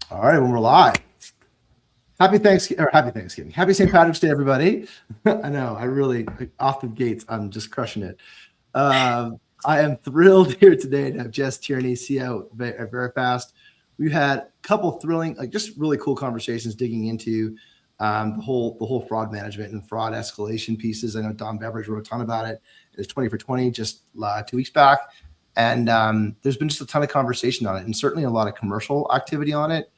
All right, when we're live. Happy Thanksgiving. Happy St. Patrick's Day, everybody. I know, off the gates, I'm just crushing it. I am thrilled here today to have Jess Tierney, CEO at Verifast. We've had a couple thrilling, just really cool conversations digging into the whole fraud management and fraud escalation pieces. I know Don Beveridge wrote a ton about it. It's 20 for 20 just 2 weeks back. And there's been just a ton of conversation on it, and certainly a lot of commercial activity on it,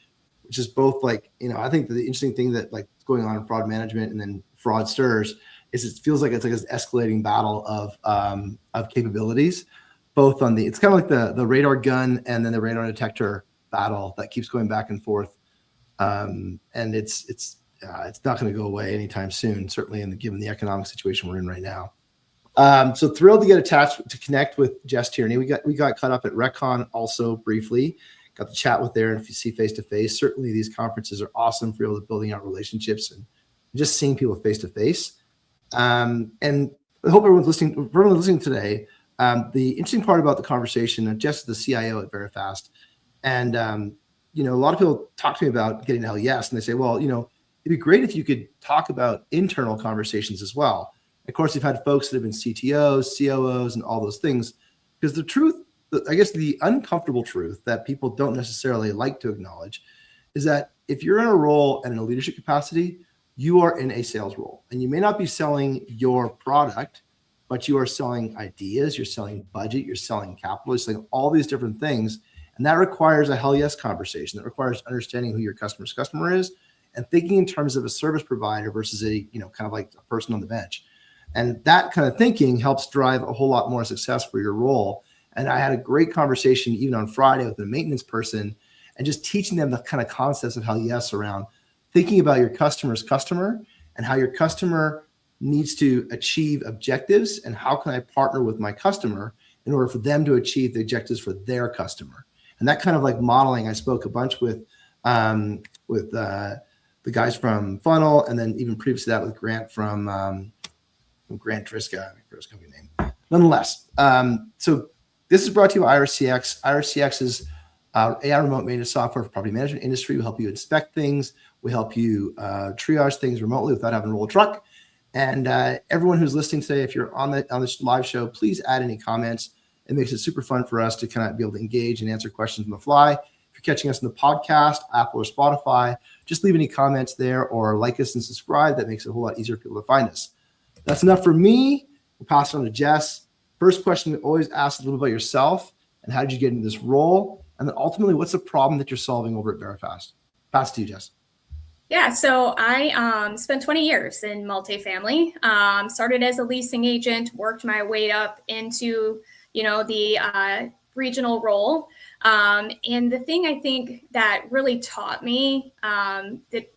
which is both I think the interesting thing that going on in fraud management and then fraudsters is it feels like it's like an escalating battle of capabilities, both on it's kind of like the radar gun and then the radar detector battle that keeps going back and forth. And it's not going to go away anytime soon, certainly given the economic situation we're in right now. So thrilled to get attached to connect with Jess Tierney. We got caught up at RecCon also briefly. Got to chat with there, and if you see face to face, certainly these conferences are awesome for building out relationships and just seeing people face to face. And I hope everyone's listening today. The interesting part about the conversation, Jess is the CIO at Verifast, and a lot of people talk to me about getting LES, and they say, well, it'd be great if you could talk about internal conversations as well. Of course, you've had folks that have been CTOs, COOs, and all those things, because the truth, I guess the uncomfortable truth that people don't necessarily like to acknowledge is that if you're in a role and in a leadership capacity, you are in a sales role, and you may not be selling your product, but you are selling ideas, you're selling budget, you're selling capital, you're selling all these different things. And that requires a hell yes conversation. That requires understanding who your customer's customer is and thinking in terms of a service provider versus a, kind of like a person on the bench. And that kind of thinking helps drive a whole lot more success for your role. And I had a great conversation even on Friday with a maintenance person and just teaching them the kind of concepts of hell yes around thinking about your customer's customer and how your customer needs to achieve objectives and how can I partner with my customer in order for them to achieve the objectives for their customer. And that kind of modeling, I spoke a bunch with the guys from Funnel, and then even previous to that with Grant from Grant Triska, company name. Nonetheless, so this is brought to you by IRCX. IRCX is AI remote maintenance software for property management industry. We help you inspect things. We help you triage things remotely without having to roll a truck. And everyone who's listening today, if you're on this live show, please add any comments. It makes it super fun for us to kind of be able to engage and answer questions on the fly. If you're catching us in the podcast, Apple or Spotify, just leave any comments there or like us and subscribe. That makes it a whole lot easier for people to find us. That's enough for me. We'll pass it on to Jess. First question we always ask a little bit about yourself and how did you get into this role? And then ultimately, what's the problem that you're solving over at Verifast? Pass to you, Jess. Yeah, so I spent 20 years in multifamily. Started as a leasing agent, worked my way up into, the regional role. And the thing I think that really taught me that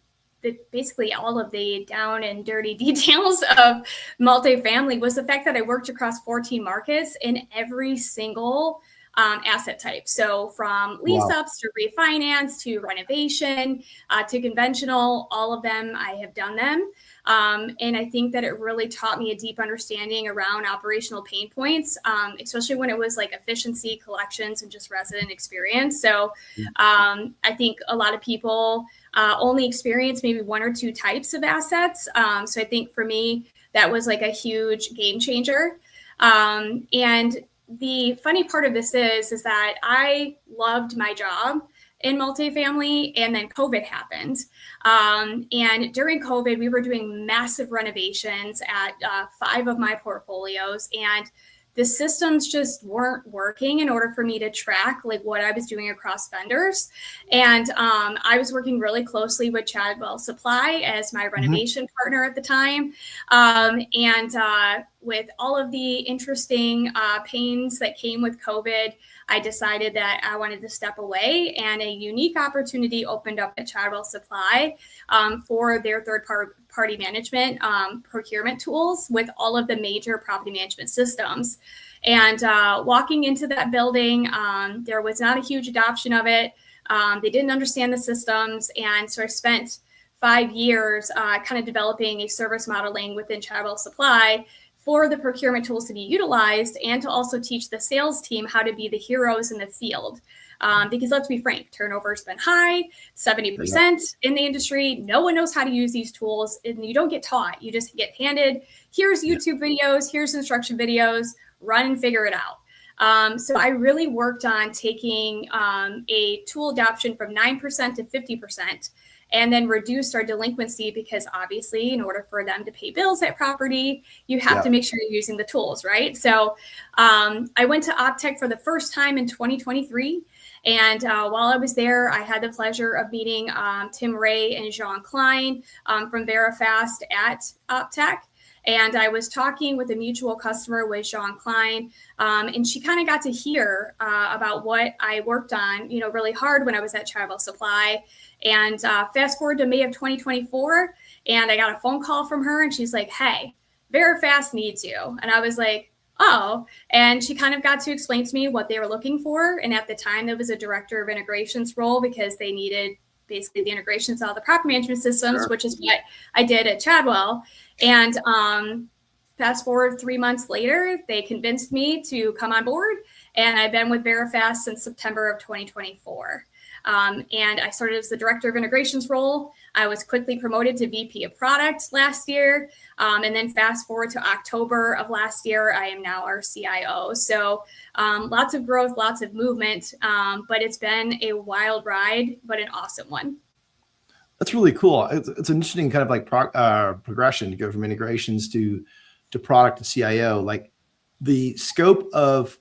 basically all of the down and dirty details of multifamily was the fact that I worked across 14 markets in every single asset type. So from lease ups to refinance to renovation to conventional, all of them, I have done them. And I think that it really taught me a deep understanding around operational pain points, especially when it was efficiency, collections, and just resident experience. So I think a lot of people only experience maybe one or two types of assets. So I think for me, that was a huge game changer. And the funny part of this is that I loved my job in multifamily, and then COVID happened. And during COVID, we were doing massive renovations at 5 of my portfolios, and the systems just weren't working in order for me to track what I was doing across vendors. And I was working really closely with Chadwell Supply as my renovation partner at the time. And with all of the interesting pains that came with COVID, I decided that I wanted to step away, and a unique opportunity opened up at Chadwell Supply for their third-party management procurement tools with all of the major property management systems. And walking into that building, there was not a huge adoption of it. They didn't understand the systems. And so I spent 5 years kind of developing a service modeling within Chadwell Supply, for the procurement tools to be utilized and to also teach the sales team how to be the heroes in the field. Because let's be frank, turnover has been high, 70% in the industry. No one knows how to use these tools, and you don't get taught. You just get handed, here's YouTube videos, here's instruction videos, run and figure it out. So I really worked on taking a tool adoption from 9% to 50%, and then reduced our delinquency, because obviously in order for them to pay bills at property, you have to make sure you're using the tools, right? So I went to OpTech for the first time in 2023. And while I was there, I had the pleasure of meeting Tim Ray and Jean Klein from Verifast at OpTech. And I was talking with a mutual customer with Jean Klein, and she kind of got to hear about what I worked on, really hard when I was at Travel Supply. And fast forward to May of 2024, and I got a phone call from her, and she's like, "Hey, Verifast needs you." And I was like, "Oh," and she kind of got to explain to me what they were looking for. And at the time, there was a director of integrations role, because they needed basically the integrations of all the property management systems, which is what I did at Chadwell. And fast forward 3 months later, they convinced me to come on board, and I've been with Verifast since September of 2024. And I started as the director of integrations role. I was quickly promoted to VP of product last year. And then fast forward to October of last year, I am now our CIO. So lots of growth, lots of movement, but it's been a wild ride, but an awesome one. That's really cool. It's an interesting kind of like progression to go from integrations to product to CIO. Like the scope of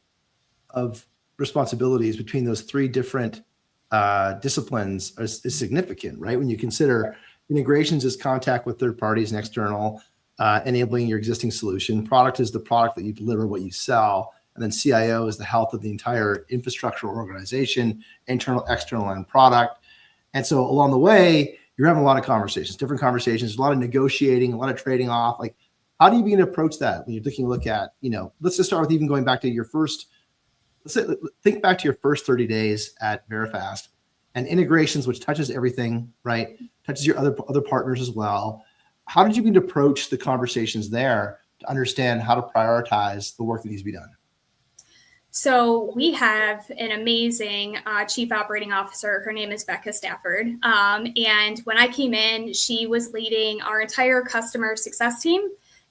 responsibilities between those three different disciplines is significant, right? When you consider integrations is contact with third parties and external, enabling your existing solution. Product is the product that you deliver, what you sell. And then CIO is the health of the entire infrastructure organization, internal, external, and product. And so along the way, you're having a lot of conversations, different conversations, a lot of negotiating, a lot of trading off. Like, how do you begin to approach that when you're taking a look at, let's just start with even going back to your first, think back to your first 30 days at Verifast and integrations, which touches everything, right? Touches your other partners as well. How did you begin to approach the conversations there to understand how to prioritize the work that needs to be done? So we have an amazing chief operating officer. Her name is Becca Stafford. And when I came in, she was leading our entire customer success team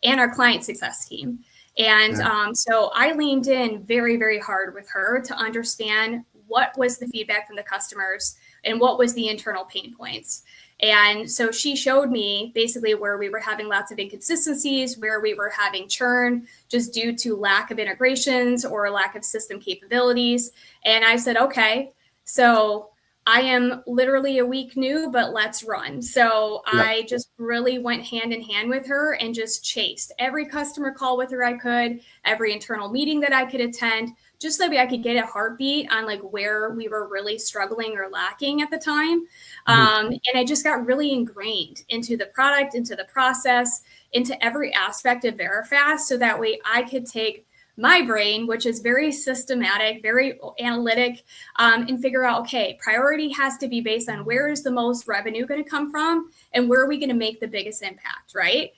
and our client success team. And so I leaned in very, very hard with her to understand what was the feedback from the customers and what was the internal pain points. And so she showed me basically where we were having lots of inconsistencies, where we were having churn just due to lack of integrations or lack of system capabilities. And I said, okay, so I am literally a week new, but let's run. So I just really went hand in hand with her and just chased every customer call with her I could, every internal meeting that I could attend, just so that I could get a heartbeat on like where we were really struggling or lacking at the time. And I just got really ingrained into the product, into the process, into every aspect of Verifast. So that way I could take my brain, which is very systematic, very analytic, and figure out, okay, priority has to be based on where is the most revenue going to come from and where are we going to make the biggest impact, right?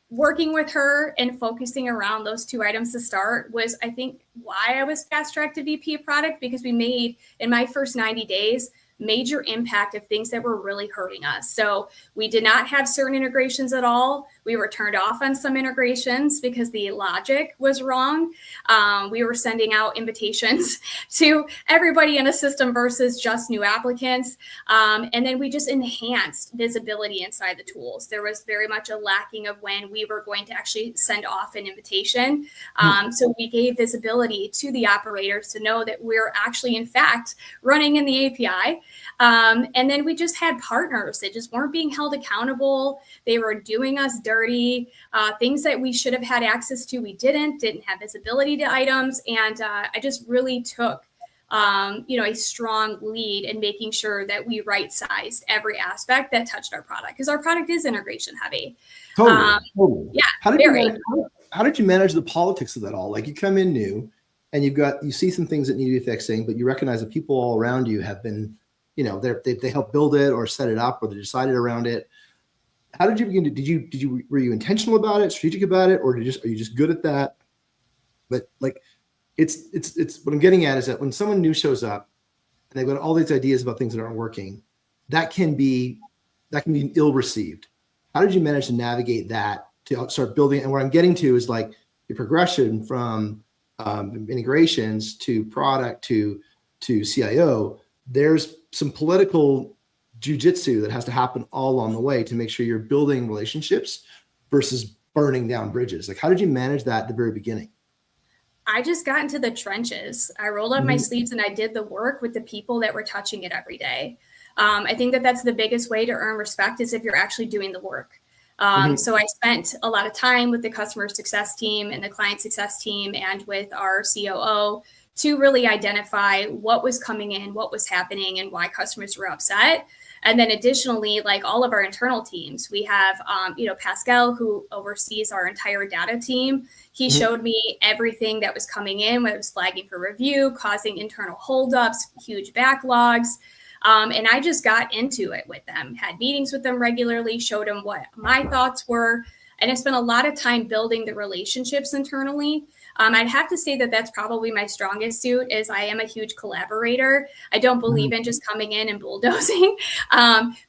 Working with her and focusing around those two items to start was, I think, why I was fast-tracked to VP of product, because we made, in my first 90 days, major impact of things that were really hurting us. So we did not have certain integrations at all. We were turned off on some integrations because the logic was wrong. We were sending out invitations to everybody in a system versus just new applicants. And then we just enhanced visibility inside the tools. There was very much a lacking of when we were going to actually send off an invitation. So we gave visibility to the operators to know that we're actually, in fact, running in the API. And then we just had partners that just weren't being held accountable. They were doing us dirty. Things that we should have had access to, we didn't have visibility to items. And I just really took, a strong lead in making sure that we right-sized every aspect that touched our product, because our product is integration heavy. Totally. Yeah. How did you manage the politics of that all? Like, you come in new and you see some things that need to be fixing, but you recognize that people all around you have been, they helped build it or set it up or they decided around it. how did you begin to, were you intentional about it, strategic about it, or are you just good at that? But like, it's what I'm getting at is that when someone new shows up and they've got all these ideas about things that aren't working, that can be ill received. How did you manage to navigate that to start building? And where I'm getting to is like the progression from integrations to product to CIO. There's some political jujitsu that has to happen all along the way to make sure you're building relationships versus burning down bridges. Like, how did you manage that at the very beginning? I just got into the trenches. I rolled up my sleeves and I did the work with the people that were touching it every day. I think that that's the biggest way to earn respect is if you're actually doing the work. So I spent a lot of time with the customer success team and the client success team and with our COO to really identify what was coming in, what was happening, and why customers were upset. And then additionally, like all of our internal teams, we have, Pascal, who oversees our entire data team. He showed me everything that was coming in, whether it was flagging for review, causing internal holdups, huge backlogs. And I just got into it with them, had meetings with them regularly, showed them what my thoughts were. And I spent a lot of time building the relationships internally. I'd have to say that that's probably my strongest suit is I am a huge collaborator. I don't believe in just coming in and bulldozing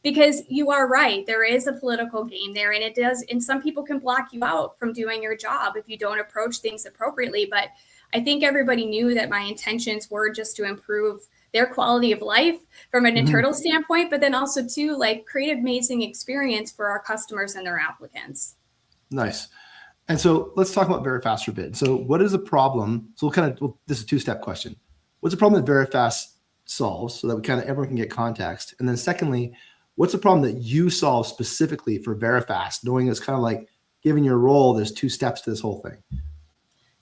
because you are right. There is a political game there and it does. And some people can block you out from doing your job if you don't approach things appropriately. But I think everybody knew that my intentions were just to improve their quality of life from an internal standpoint, but then also to like create an amazing experience for our customers and their applicants. Nice. And so let's talk about Verifast for a bit. So what is the problem? So this is a two-step question. What's the problem that Verifast solves so that everyone can get context? And then secondly, what's the problem that you solve specifically for Verifast, knowing it's kind of like given your role, there's two steps to this whole thing?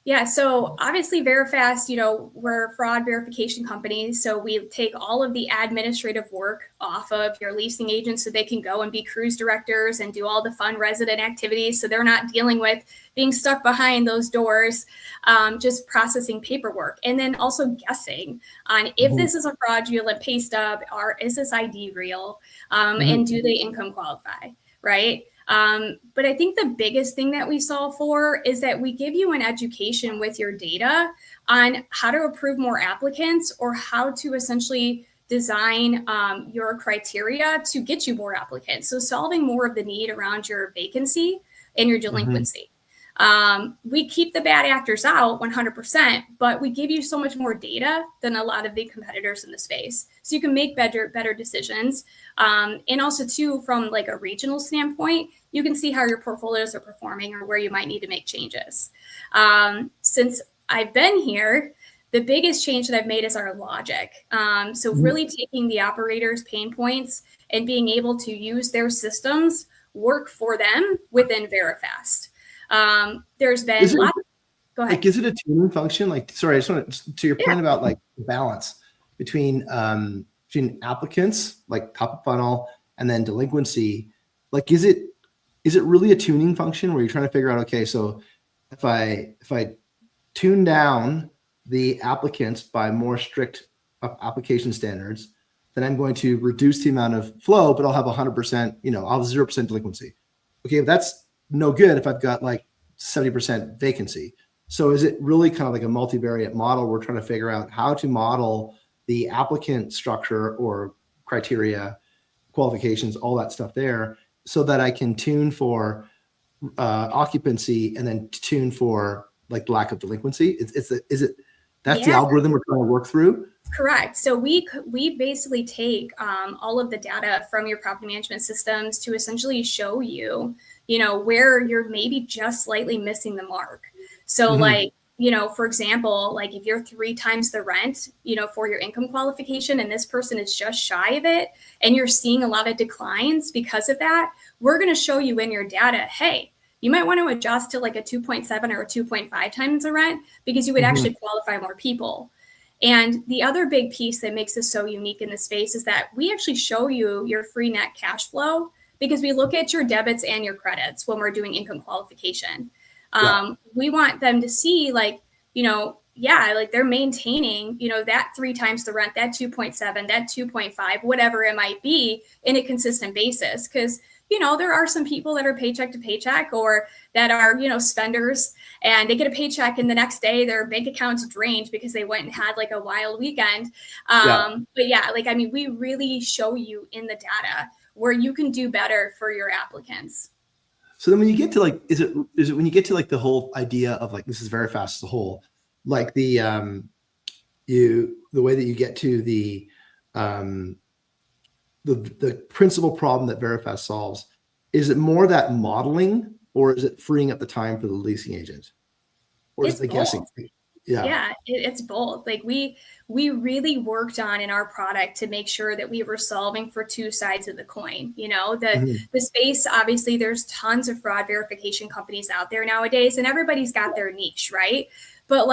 Yeah, so obviously Verifast, we're a fraud verification company. So we take all of the administrative work off of your leasing agents so they can go and be cruise directors and do all the fun resident activities. So they're not dealing with being stuck behind those doors, just processing paperwork. And then also guessing on if this is a fraudulent pay stub or is this ID real and do they income qualify, right? But I think the biggest thing that we solve for is that we give you an education with your data on how to approve more applicants or how to essentially design your criteria to get you more applicants. So solving more of the need around your vacancy and your delinquency. We keep the bad actors out 100%, but we give you so much more data than a lot of the competitors in the space. So you can make better decisions. And also too, from like a regional standpoint, you can see how your portfolios are performing or where you might need to make changes. Since I've been here, the biggest change that I've made is our logic. So really taking the operators' pain points and being able to use their systems work for them within Verifast. There's been go ahead. Like, is it a tuning function? Like, sorry, I just want to your point about like balance between applicants, like top of funnel, and then delinquency. Like, is it really a tuning function where you're trying to figure out, okay, so if I tune down the applicants by more strict application standards, then I'm going to reduce the amount of flow, but I'll have 100%, I'll have 0% delinquency. Okay, that's no good if I've got like 70% vacancy. So is it really kind of like a multivariate model? We're trying to figure out how to model the applicant structure or criteria, qualifications, all that stuff there, so that I can tune for occupancy and then tune for like lack of delinquency. That's the algorithm we're trying to work through? Correct. So we basically take all of the data from your property management systems to essentially show you, where you're maybe just slightly missing the mark. So like, for example, like if you're 3 times the rent, for your income qualification, and this person is just shy of it, and you're seeing a lot of declines because of that, we're going to show you in your data, hey, you might want to adjust to like a 2.7 or a 2.5 times the rent because you would actually qualify more people. And the other big piece that makes us so unique in this space is that we actually show you your free net cash flow because we look at your debits and your credits when we're doing income qualification. We want them to see like, like they're maintaining, that 3 times the rent, that 2.7, that 2.5, whatever it might be in a consistent basis. Because, there are some people that are paycheck to paycheck or that are, spenders, and they get a paycheck and the next day their bank account's drained because they went and had like a wild weekend. But yeah, we really show you in the data where you can do better for your applicants. So then when you get to like, is it when you get to like the whole idea of like, this is Verifast as a whole, like the way that you get to the principal problem that Verifast solves, is it more that modeling or is it freeing up the time for the leasing agent? Or is it the guessing? Yeah, it's both. Like we really worked on in our product to make sure that we were solving for two sides of the coin. The space, obviously there's tons of fraud verification companies out there nowadays and everybody's got their niche, right? But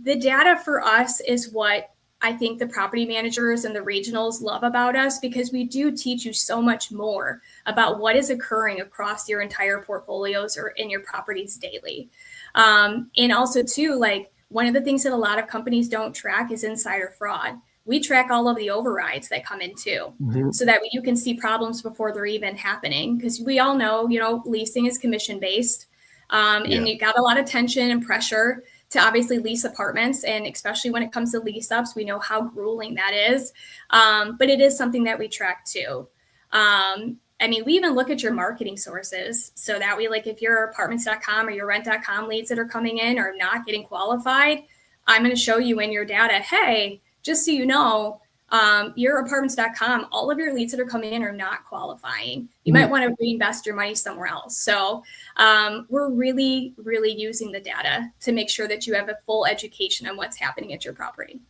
the data for us is what I think the property managers and the regionals love about us, because we do teach you so much more about what is occurring across your entire portfolios or in your properties daily. And also too, like one of the things that a lot of companies don't track is insider fraud. We track all of the overrides that come in too, so that you can see problems before they're even happening. Because we all know, leasing is commission based, and you got a lot of tension and pressure to obviously lease apartments. And especially when it comes to lease ups, we know how grueling that is. But it is something that we track too. We even look at your marketing sources so that we, like, if your apartments.com or your rent.com leads that are coming in are not getting qualified, I'm going to show you in your data, hey, just so you know, your apartments.com, all of your leads that are coming in are not qualifying. You might want to reinvest your money somewhere else. So we're really, really using the data to make sure that you have a full education on what's happening at your property.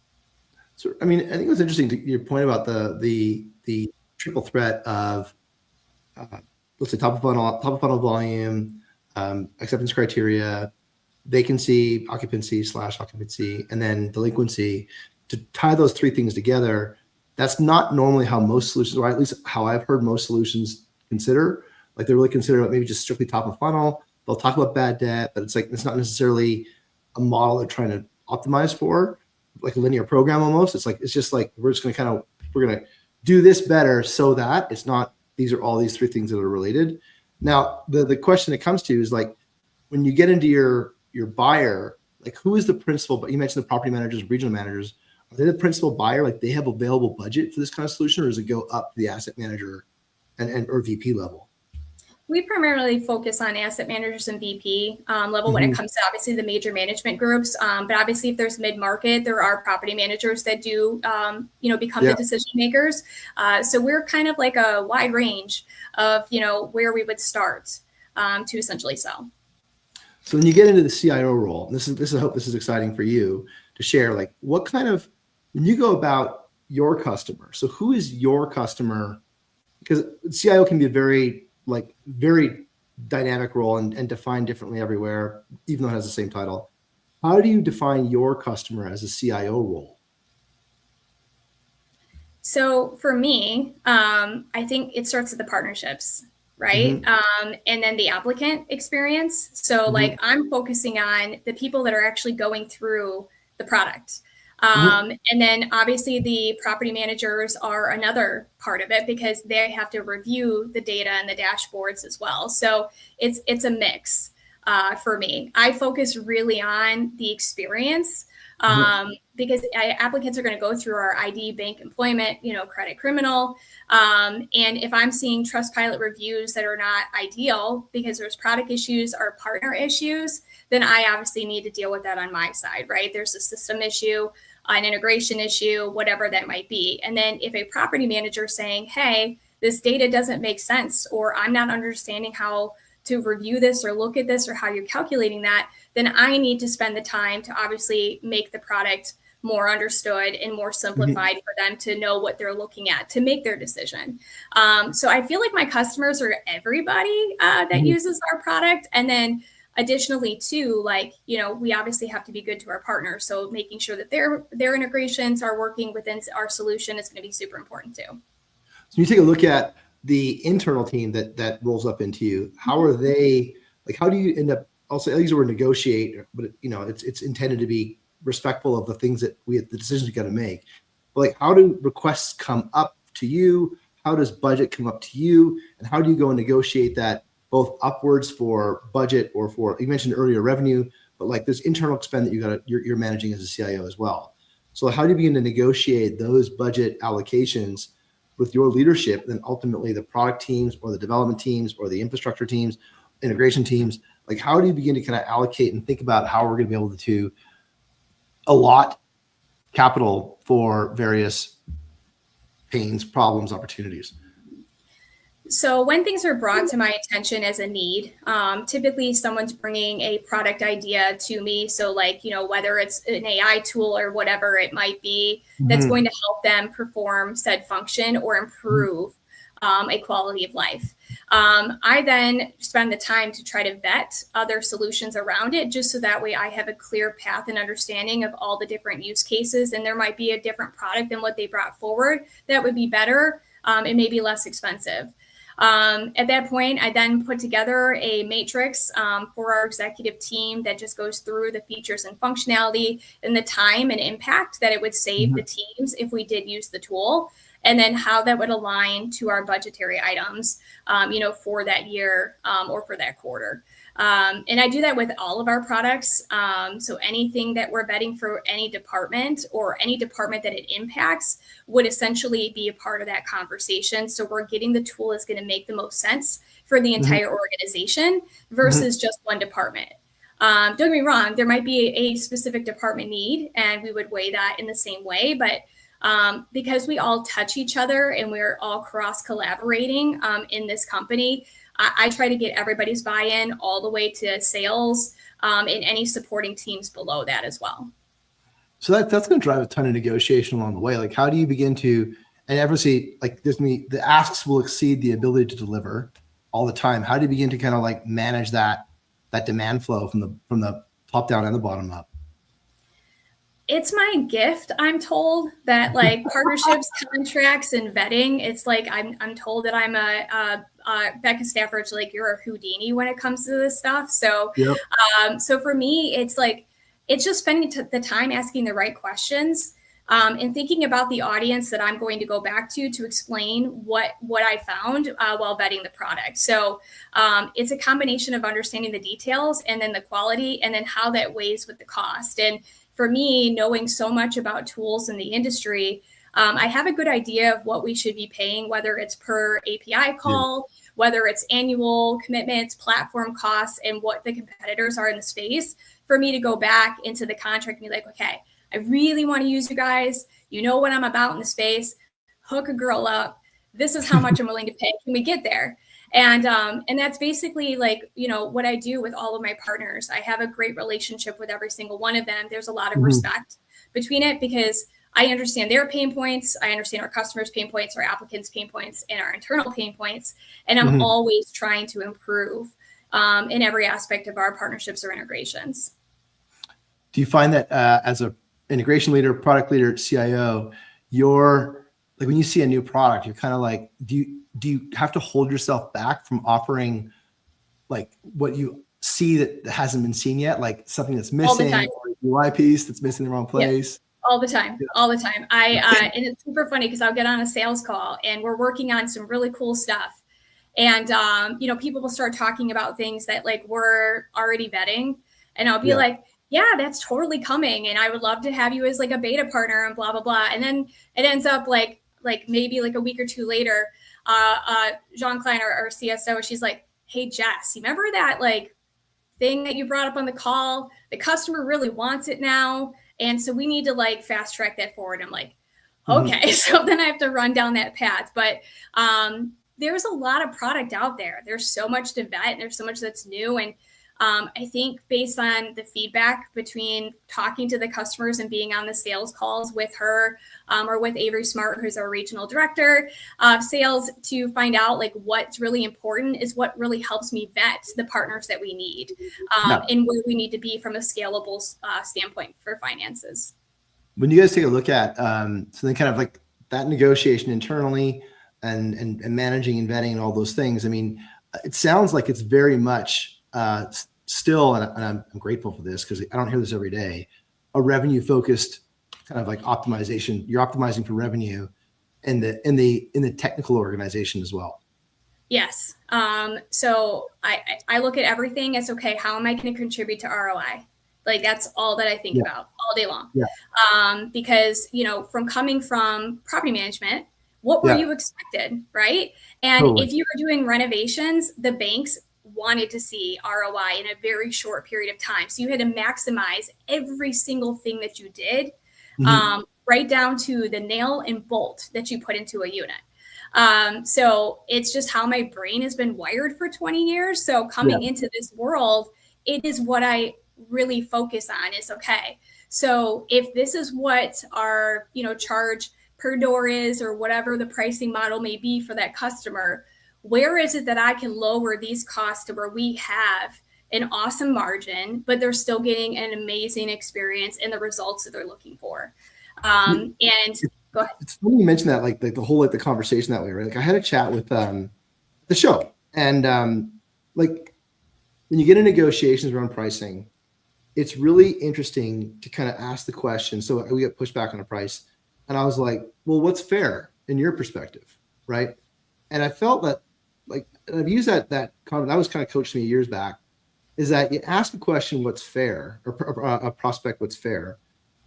So, I think it was interesting to your point about the triple threat of, let's say top of funnel volume, acceptance criteria, vacancy, occupancy, and then delinquency. To tie those three things together, that's not normally how most solutions, or at least how I've heard most solutions consider. Like they really consider maybe just strictly top of funnel. They'll talk about bad debt, but it's not necessarily a model they're trying to optimize for, like a linear program almost. It's just like we're going to do this better so that it's not, these are all these three things that are related. Now, the question that comes to is like, when you get into your buyer, like who is the principal, but you mentioned the property managers, regional managers, are they the principal buyer? Like they have available budget for this kind of solution, or does it go up to the asset manager and or VP level? We primarily focus on asset managers and VP level when it comes to obviously the major management groups. But obviously if there's mid-market, there are property managers that do, become the decision makers. So we're kind of like a wide range of, where we would start to essentially sell. So when you get into the CIO role, I hope this is exciting for you to share, like what kind of, when you go about your customer, so who is your customer? Because CIO can be a very dynamic role and defined differently everywhere, even though it has the same title. How do you define your customer as a CIO role? So for me, I think it starts with the partnerships, right? And then the applicant experience. So like I'm focusing on the people that are actually going through the product. And then obviously the property managers are another part of it because they have to review the data and the dashboards as well. So it's a mix for me. I focus really on the experience because applicants are going to go through our ID, bank, employment, credit, criminal. And if I'm seeing Trustpilot reviews that are not ideal because there's product issues or partner issues, then I obviously need to deal with that on my side, right? There's a system issue, an integration issue, whatever that might be. And then if a property manager is saying, hey, this data doesn't make sense, or I'm not understanding how to review this or look at this or how you're calculating that, then I need to spend the time to obviously make the product more understood and more simplified for them to know what they're looking at to make their decision. So I feel like my customers are everybody that uses our product. And then additionally too, we obviously have to be good to our partners. So making sure that their integrations are working within our solution is going to be super important too. So you take a look at the internal team that rolls up into you. How are they, how do you end up, I'll use the word negotiate, but it's intended to be respectful of the things that the decisions we got to make. But how do requests come up to you? how does budget come up to you, and how do you go and negotiate that both upwards for budget or for, you mentioned earlier, revenue, but like there's internal spend that you're managing as a CIO as well. So how do you begin to negotiate those budget allocations with your leadership, and then ultimately the product teams or the development teams or the infrastructure teams, integration teams? Like, how do you begin to kind of allocate and think about how we're going to be able to allot capital for various pains, problems, opportunities? So when things are brought to my attention as a need, typically someone's bringing a product idea to me. So like, whether it's an AI tool or whatever it might be, that's going to help them perform said function or improve a quality of life. I then spend the time to try to vet other solutions around it, just so that way I have a clear path and understanding of all the different use cases. And there might be a different product than what they brought forward that would be better and maybe less expensive. At that point, I then put together a matrix for our executive team that just goes through the features and functionality and the time and impact that it would save the teams if we did use the tool, and then how that would align to our budgetary items, for that year or for that quarter. And I do that with all of our products. So anything that we're vetting for any department or any department that it impacts would essentially be a part of that conversation. So we're getting the tool that's going to make the most sense for the entire organization versus just one department. Don't get me wrong, there might be a specific department need, and we would weigh that in the same way. But because we all touch each other and we're all cross collaborating in this company, I try to get everybody's buy-in all the way to sales and any supporting teams below that as well. So that's going to drive a ton of negotiation along the way. Like, how do you begin to, and obviously like the asks will exceed the ability to deliver all the time. How do you begin to kind of like manage that demand flow from the top down and the bottom up? It's my gift, I'm told, that like partnerships, contracts, and vetting, it's like I'm told that I'm a Becca Stafford's like, you're a Houdini when it comes to this stuff. So so for me, it's like, it's just spending the time asking the right questions and thinking about the audience that I'm going to go back to explain what I found while vetting the product. So it's a combination of understanding the details and then the quality and then how that weighs with the cost. And for me, knowing so much about tools in the industry, I have a good idea of what we should be paying, whether it's per API call, whether it's annual commitments, platform costs, and what the competitors are in the space, for me to go back into the contract and be like, okay, I really want to use you guys. You know what I'm about in the space. Hook a girl up. This is how much I'm willing to pay. Can we get there? And that's basically like, what I do with all of my partners. I have a great relationship with every single one of them. There's a lot of respect between it because I understand their pain points. I understand our customers' pain points, our applicants' pain points, and our internal pain points. And I'm always trying to improve in every aspect of our partnerships or integrations. Do you find that as a integration leader, product leader, CIO, you're like, when you see a new product, you're kind of like, do you have to hold yourself back from offering like what you see that hasn't been seen yet, like something that's missing or a UI piece that's missing in the wrong place? All the time. And it's super funny because I'll get on a sales call and we're working on some really cool stuff. And, people will start talking about things that like we're already vetting. And I'll be like, yeah, that's totally coming. And I would love to have you as like a beta partner and blah, blah, blah. And then it ends up like maybe like a week or two later, Jean Klein, our CSO, she's like, hey, Jess, you remember that like thing that you brought up on the call? The customer really wants it now. And so we need to like fast track that forward. I'm like, okay. So then I have to run down that path. But there's a lot of product out there. There's so much to vet. And there's so much that's new. And I think based on the feedback between talking to the customers and being on the sales calls with her or with Avery Smart, who's our regional director of sales, to find out like what's really important is what really helps me vet the partners that we need and where we need to be from a scalable standpoint for finances. When you guys take a look at so then kind of like that negotiation internally and managing and vetting and all those things, I mean, it sounds like it's very much still, and I'm grateful for this because I don't hear this every day, a revenue focused kind of like optimization. You're optimizing for revenue in the technical organization as well? Yes. So I look at everything as, okay, how am I going to contribute to ROI? Like that's all that I think Yeah. about all day long. Yeah. Because, from coming from property management, what were Yeah. you expected, right? And Totally. if you were doing renovations, the banks wanted to see ROI in a very short period of time. So you had to maximize every single thing that you did, right down to the nail and bolt that you put into a unit. So it's just how my brain has been wired for 20 years. So coming into this world, it is what I really focus on is, okay, so if this is what our, charge per door is, or whatever the pricing model may be for that customer, where is it that I can lower these costs to where we have an awesome margin, but they're still getting an amazing experience and the results that they're looking for. And go ahead. It's funny you mentioned that, like the whole, like the conversation that way, right? Like I had a chat with the show, and like when you get in negotiations around pricing, it's really interesting to kind of ask the question. So we get pushed back on a price, and I was like, well, what's fair in your perspective, right? And I felt that, like, and I've used that was kind of coached me years back, is that you ask a question, what's fair, or a prospect, what's fair,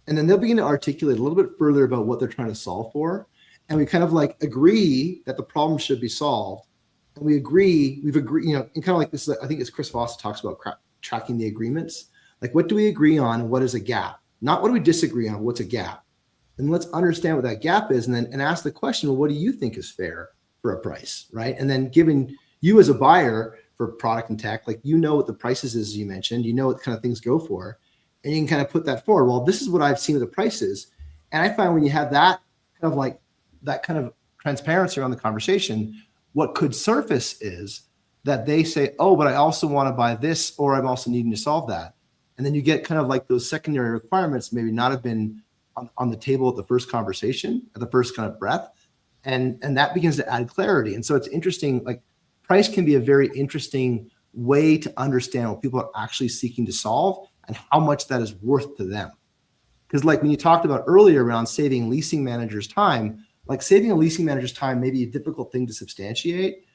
and then they'll begin to articulate a little bit further about what they're trying to solve for. And we kind of like agree that the problem should be solved. And we've agreed, and kind of like this, I think it's Chris Foster talks about tracking the agreements. Like, what do we agree on and what is a gap? Not what do we disagree on, what's a gap? And let's understand what that gap is, and ask the question, well, what do you think is fair for a price, right? And then giving you as a buyer for product and tech, like, what the prices is, you mentioned, what kind of things go for, and you can kind of put that forward. Well, this is what I've seen with the prices. And I find when you have that kind of transparency around the conversation, what could surface is that they say, oh, but I also want to buy this, or I'm also needing to solve that. And then you get kind of like those secondary requirements maybe not have been on the table at the first conversation, at the first kind of breath. And that begins to add clarity. And so it's interesting, like price can be a very interesting way to understand what people are actually seeking to solve and how much that is worth to them. Because like when you talked about earlier around saving leasing managers time, like saving a leasing manager's time may be a difficult thing to substantiate.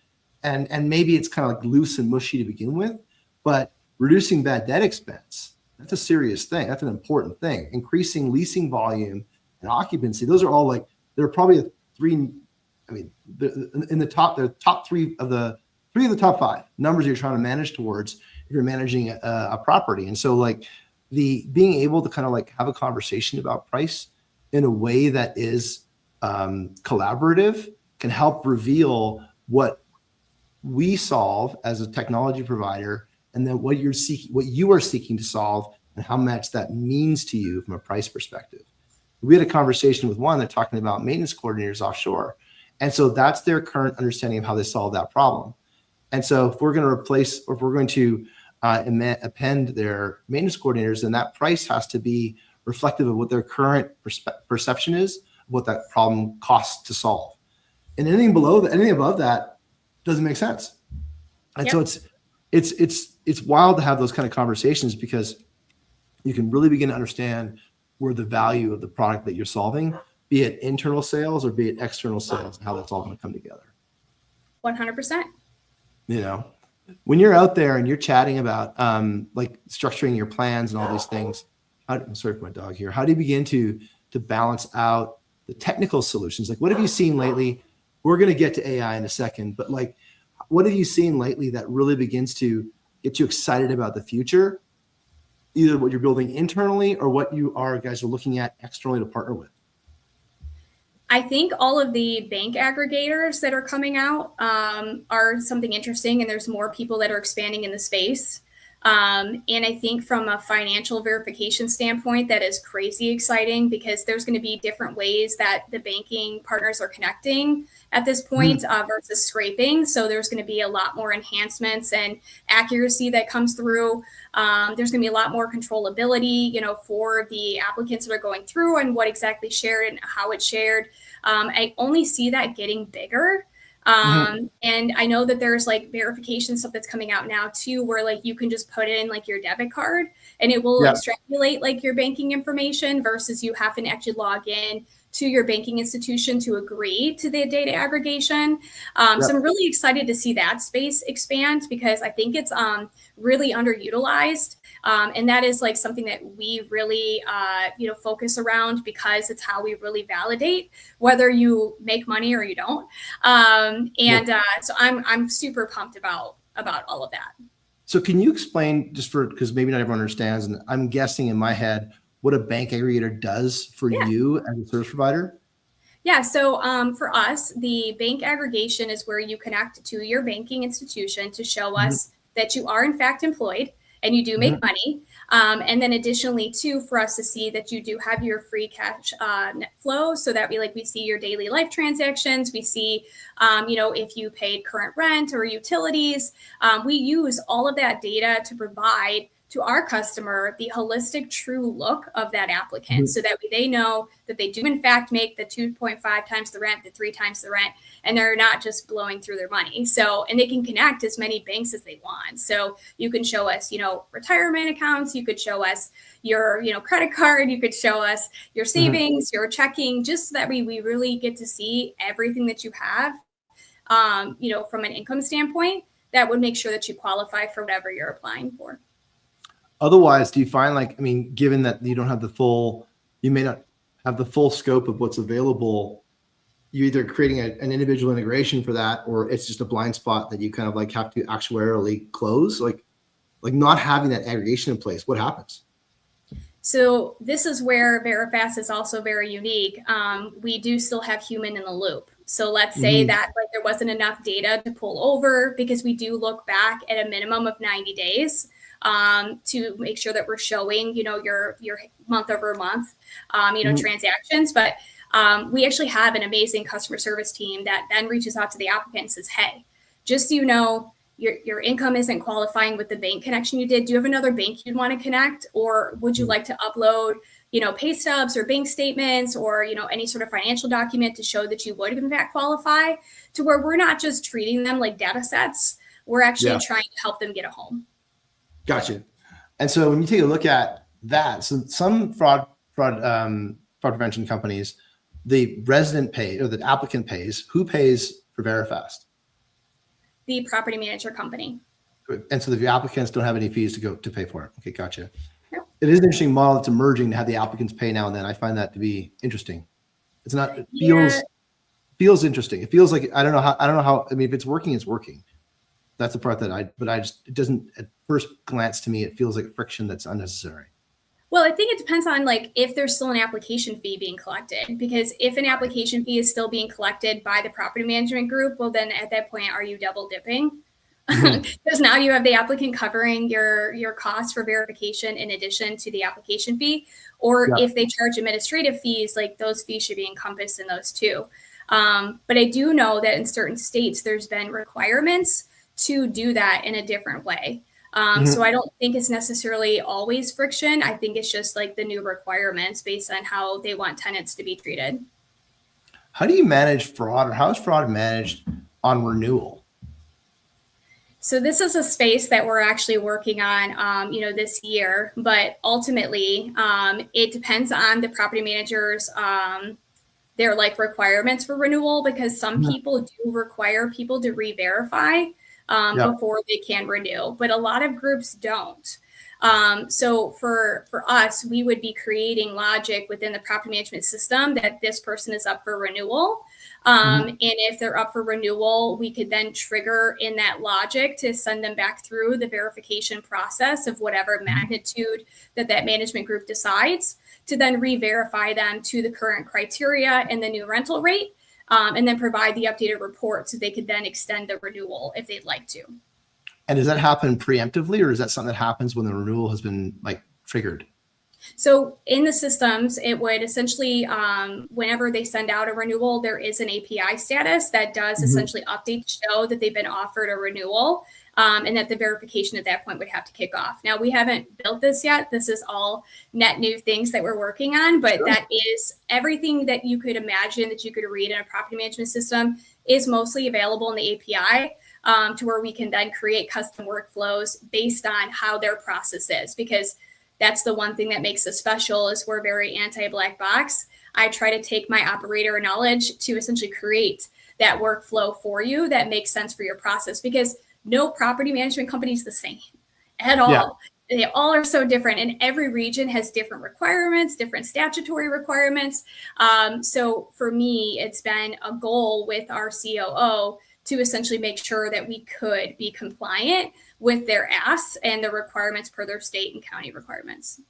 And maybe it's kind of like loose and mushy to begin with, but reducing bad debt expense, that's a serious thing. That's an important thing. Increasing leasing volume and occupancy, those are all like, they're probably three, I mean, in the top three of the top five numbers you're trying to manage towards if you're managing a property. And so like being able to kind of like have a conversation about price in a way that is collaborative can help reveal what we solve as a technology provider, and then what you are seeking to solve, and how much that means to you from a price perspective. We had a conversation with one, they're talking about maintenance coordinators offshore. And so that's their current understanding of how they solve that problem. And so if we're going to replace, or if we're going to append their maintenance coordinators, then that price has to be reflective of what their current perception is, of what that problem costs to solve. And anything below that, anything above that doesn't make sense. And so it's wild to have those kind of conversations, because you can really begin to understand where the value of the product that you're solving, be it internal sales or be it external sales, and how that's all going to come together. 100%. When you're out there and you're chatting about like structuring your plans and all these things, I'm sorry for my dog here. How do you begin to balance out the technical solutions? Like, what have you seen lately? We're going to get to AI in a second, but like, what have you seen lately that really begins to get you excited about the future, either what you're building internally or what guys are looking at externally to partner with? I think all of the bank aggregators that are coming out are something interesting, and there's more people that are expanding in the space. And I think from a financial verification standpoint, that is crazy exciting, because there's going to be different ways that the banking partners are connecting at this point versus scraping. So there's going to be a lot more enhancements and accuracy that comes through. There's going to be a lot more controllability, for the applicants that are going through and what exactly shared and how it's shared. I only see that getting bigger. And I know that there's like verification stuff that's coming out now too, where like you can just put in like your debit card and it will extrapolate like your banking information versus you having to actually log in to your banking institution to agree to the data aggregation. So I'm really excited to see that space expand because I think it's really underutilized. And that is like something that we really, focus around because it's how we really validate whether you make money or you don't. So I'm super pumped about all of that. So can you explain because maybe not everyone understands, and I'm guessing in my head, what a bank aggregator does for you as a service provider? Yeah, so for us, the bank aggregation is where you connect to your banking institution to show us that you are in fact employed and you do make money. And then additionally, too, for us to see that you do have your free cash net flow so that we see your daily life transactions. We see, if you paid current rent or utilities. We use all of that data to provide to our customer the holistic true look of that applicant so that they know that they do in fact make the 2.5 times the rent, the 3 times the rent, and they're not just blowing through their money. So, and they can connect as many banks as they want. So you can show us, retirement accounts, you could show us your, credit card, you could show us your savings, your checking, just so that we really get to see everything that you have, from an income standpoint, that would make sure that you qualify for whatever you're applying for. Otherwise, do you find given that you don't have you may not have the full scope of what's available, you're either creating an individual integration for that, or it's just a blind spot that you kind of have to actuarially close, like not having that aggregation in place. What happens? So this is where Verifast is also very unique. We do still have human in the loop. So let's say that there wasn't enough data to pull over, because we do look back at a minimum of 90 days. To make sure that we're showing, your month over month, transactions. But we actually have an amazing customer service team that then reaches out to the applicant and says, hey, just so you know, your income isn't qualifying with the bank connection you did. Do you have another bank you'd want to connect? Or would you like to upload, pay stubs or bank statements or, any sort of financial document to show that you would in fact qualify, to where we're not just treating them like data sets. We're actually trying to help them get a home. Gotcha. And so when you take a look at that, so some fraud prevention companies, the resident pays or the applicant pays. Who pays for Verifast? The property manager company. And so the applicants don't have any fees to pay for it. Okay, gotcha. No. It is an interesting model that's emerging to have the applicants pay now and then. I find that to be interesting. It's not. It feels interesting. It feels like I don't know how. I mean, if it's working, it's working. That's the part that it doesn't, at first glance to me, it feels like friction that's unnecessary. Well, I think it depends on if there's still an application fee being collected, because if an application fee is still being collected by the property management group, well, then at that point, are you double dipping? Because now you have the applicant covering your costs for verification in addition to the application fee, or if they charge administrative fees, those fees should be encompassed in those too. But I do know that in certain states, there's been requirements to do that in a different way. So I don't think it's necessarily always friction. I think it's just the new requirements based on how they want tenants to be treated. How do you manage fraud, or how is fraud managed on renewal? So this is a space that we're actually working on, this year, but ultimately it depends on the property managers, their requirements for renewal, because some people do require people to re-verify before they can renew, but a lot of groups don't. So for us, we would be creating logic within the property management system that this person is up for renewal. And if they're up for renewal, we could then trigger in that logic to send them back through the verification process of whatever magnitude that management group decides, to then re-verify them to the current criteria and the new rental rate. And then provide the updated report so they could then extend the renewal if they'd like to. And does that happen preemptively, or is that something that happens when the renewal has been triggered? So in the systems, it would essentially, whenever they send out a renewal, there is an API status that does essentially update to show that they've been offered a renewal, and that the verification at that point would have to kick off. Now, we haven't built this yet. This is all net new things that we're working on, but that is everything that you could imagine that you could read in a property management system is mostly available in the API, to where we can then create custom workflows based on how their process is, because that's the one thing that makes us special is we're very anti-black box I try to take my operator knowledge to essentially create that workflow for you that makes sense for your process, because no property management company is the same at all. Yeah. They all are so different, and every region has different requirements, different statutory requirements. So for me, it's been a goal with our COO to essentially make sure that we could be compliant with their asks and the requirements per their state and county requirements.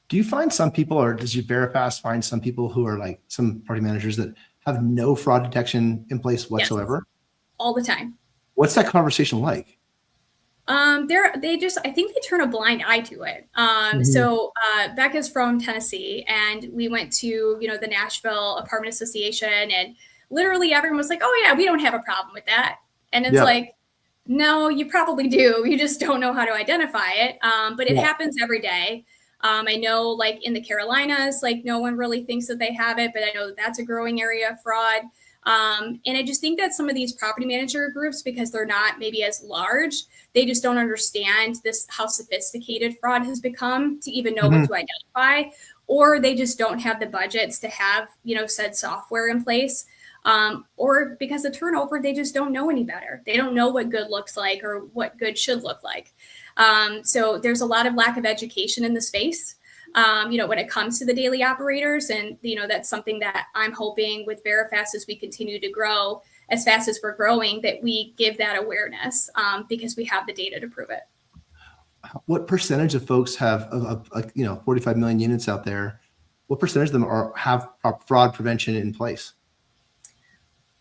Do you find some people, or does your Verifast find some people who are like some property managers that have no fraud detection in place whatsoever? Yes, all the time. What's that conversation like? I think they turn a blind eye to it. So Becca's from Tennessee, and we went to, the Nashville Apartment Association, and literally everyone was like, "Oh yeah, we don't have a problem with that." And it's like, no, you probably do. You just don't know how to identify it. But it happens every day. I know, like in the Carolinas, like no one really thinks that they have it, but I know that that's a growing area of fraud. And I just think that some of these property manager groups, because they're not maybe as large, they just don't understand how sophisticated fraud has become to even know what to identify, or they just don't have the budgets to have, said software in place. Or because of turnover, they just don't know any better. They don't know what good looks like or what good should look like. So there's a lot of lack of education in the space. When it comes to the daily operators, and, that's something that I'm hoping with Verifast as we continue to grow as fast as we're growing, that we give that awareness because we have the data to prove it. What percentage of folks have, 45 million units out there, what percentage of them have fraud prevention in place?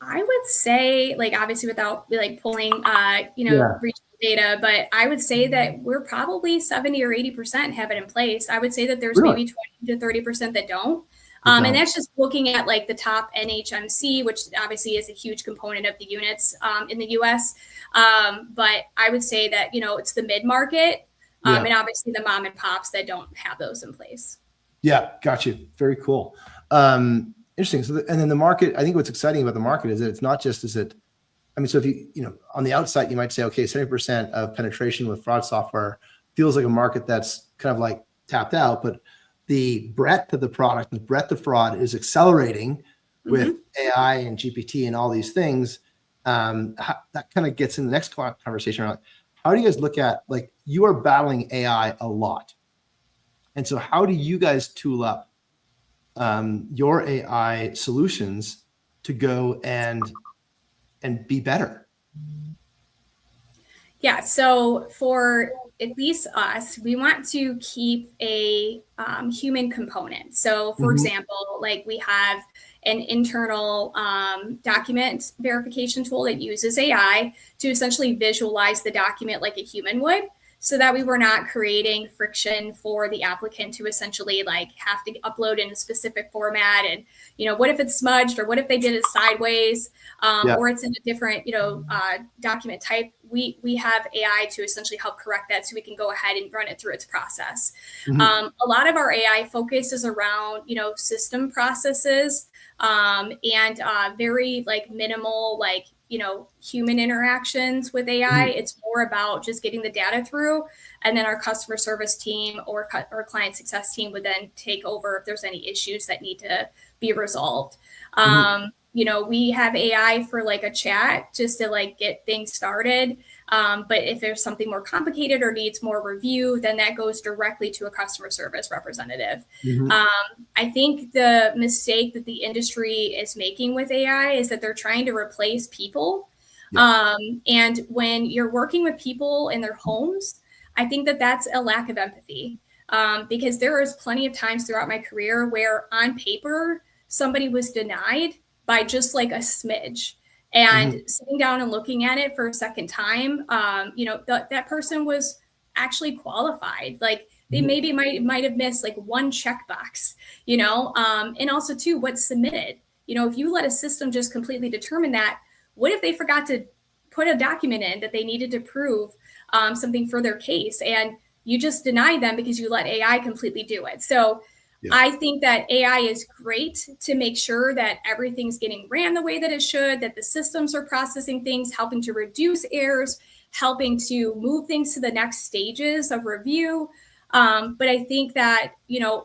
I would say, like, obviously without like pulling, regional data, but I would say that we're probably 70 or 80% have it in place. I would say that there's maybe 20 to 30% that don't. And that's just looking at like the top NHMC, which obviously is a huge component of the units in the US. But I would say that, it's the mid-market and obviously the mom and pops that don't have those in place. Yeah, got you. Very cool. Interesting. So, and then the market, I think what's exciting about the market is that it's not just, so if you, on the outside, you might say, okay, 70% of penetration with fraud software feels like a market that's kind of like tapped out, but the breadth of the product, the breadth of fraud is accelerating with AI and GPT and all these things. That kind of gets in the next conversation around how do you guys look at, like, you are battling AI a lot. And so how do you guys tool up your AI solutions to go and be better? Yeah, so for at least us, we want to keep a human component. So for example, like we have an internal document verification tool that uses AI to essentially visualize the document like a human would, so that we were not creating friction for the applicant to essentially like have to upload in a specific format. And, what if it's smudged, or what if they did it sideways, or it's in a different, document type? We have AI to essentially help correct that, so we can go ahead and run it through its process. A lot of our AI focus is around, system processes and very like minimal, like, human interactions with AI. It's more about just getting the data through, and then our customer service team or client success team would then take over if there's any issues that need to be resolved. We have AI for like a chat just to like get things started. But if there's something more complicated or needs more review, then that goes directly to a customer service representative. I think the mistake that the industry is making with AI is that they're trying to replace people. And when you're working with people in their homes, I think that that's a lack of empathy. Because there is plenty of times throughout my career where on paper, somebody was denied by just like a smidge. And sitting down and looking at it for a second time, that person was actually qualified. Like they maybe might have missed like one checkbox, and also too, what's submitted. If you let a system just completely determine that, what if they forgot to put a document in that they needed to prove something for their case, and you just denied them because you let AI completely do it? So I think that AI is great to make sure that everything's getting ran the way that it should, that the systems are processing things, helping to reduce errors, helping to move things to the next stages of review. But I think that,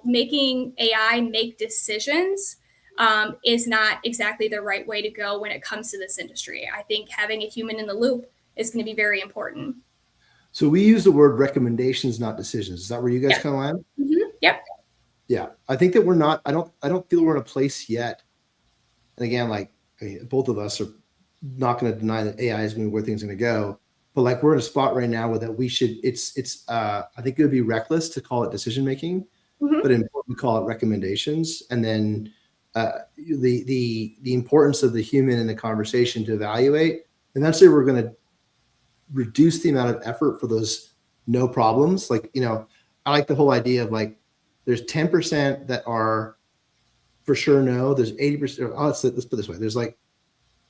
making AI make decisions is not exactly the right way to go when it comes to this industry. I think having a human in the loop is going to be very important. So we use the word recommendations, not decisions. Is that where you guys kind of land? Yep. Yeah, I think that we're not. I don't feel we're in a place yet. And again, like both of us are not going to deny that AI is going to be where things are going to go. But like we're in a spot right now where that we should. It's. I think it would be reckless to call it decision making, but important to call it recommendations. And then the importance of the human in the conversation to evaluate. Eventually, we're going to reduce the amount of effort for those no problems. Like, I like the whole idea of like, there's 10% that are for sure no. There's 80%. Let's put it this way. There's like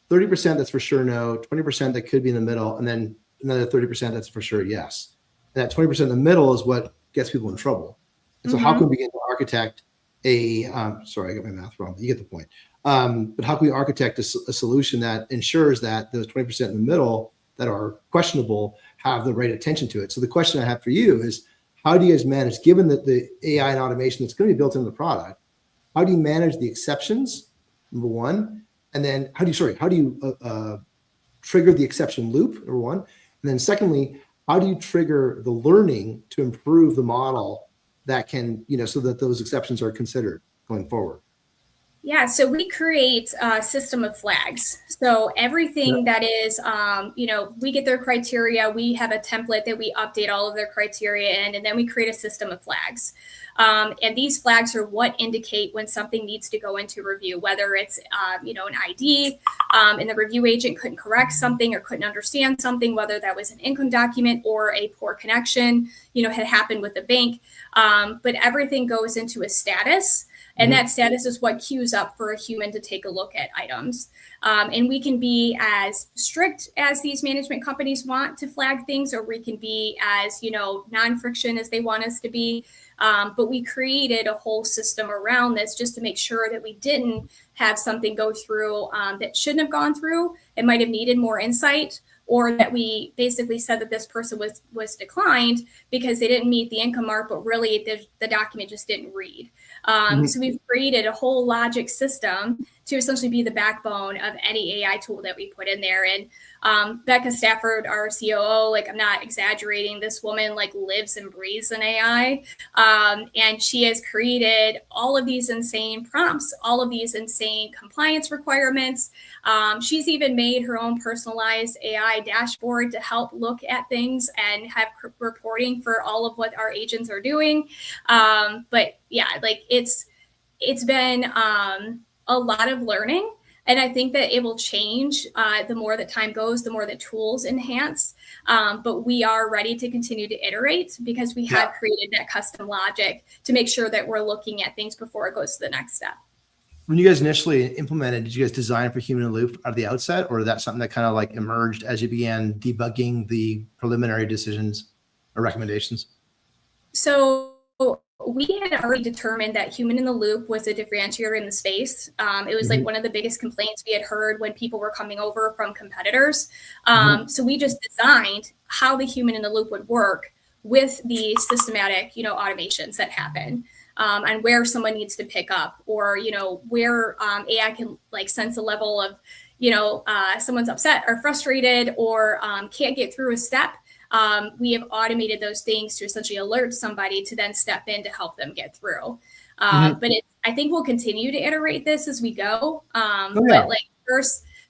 30% that's for sure no, 20% that could be in the middle, and then another 30% that's for sure yes. And that 20% in the middle is what gets people in trouble. And so how can we begin to architect sorry, I got my math wrong, but you get the point. But how can we architect a solution that ensures that those 20% in the middle that are questionable have the right attention to it? So the question I have for you is, how do you guys manage, given that the AI and automation that's going to be built into the product, how do you manage the exceptions, number one? And then how do you trigger the exception loop, number one? And then secondly, how do you trigger the learning to improve the model that can, so that those exceptions are considered going forward? Yeah, so we create a system of flags. So everything that is, we get their criteria, we have a template that we update all of their criteria in, and then we create a system of flags. And these flags are what indicate when something needs to go into review, whether it's, an ID, and the review agent couldn't correct something or couldn't understand something, whether that was an income document or a poor connection, had happened with the bank. But everything goes into a status. And that status is what queues up for a human to take a look at items. And we can be as strict as these management companies want to flag things, or we can be as, non-friction as they want us to be. But we created a whole system around this just to make sure that we didn't have something go through that shouldn't have gone through. It might have needed more insight, or that we basically said that this person was declined because they didn't meet the income mark, but really the document just didn't read. So we've created a whole logic system to essentially be the backbone of any AI tool that we put in there. And Becca Stafford, our COO, I'm not exaggerating, this woman lives and breathes in AI. And she has created all of these insane prompts, all of these insane compliance requirements. She's even made her own personalized AI dashboard to help look at things and have reporting for all of what our agents are doing. But yeah, it's been a lot of learning. And I think that it will change the more that time goes, the more that tools enhance. But we are ready to continue to iterate because we have created that custom logic to make sure that we're looking at things before it goes to the next step. When you guys initially implemented, did you guys design for human in the loop at the outset, or that something that kind of emerged as you began debugging the preliminary decisions or recommendations? So we had already determined that human in the loop was a differentiator in the space. It was one of the biggest complaints we had heard when people were coming over from competitors. So we just designed how the human in the loop would work with the systematic, automations that happen. And where someone needs to pick up, or where AI can sense a level of someone's upset or frustrated or can't get through a step. We have automated those things to essentially alert somebody to then step in to help them get through. But I think we'll continue to iterate this as we go. But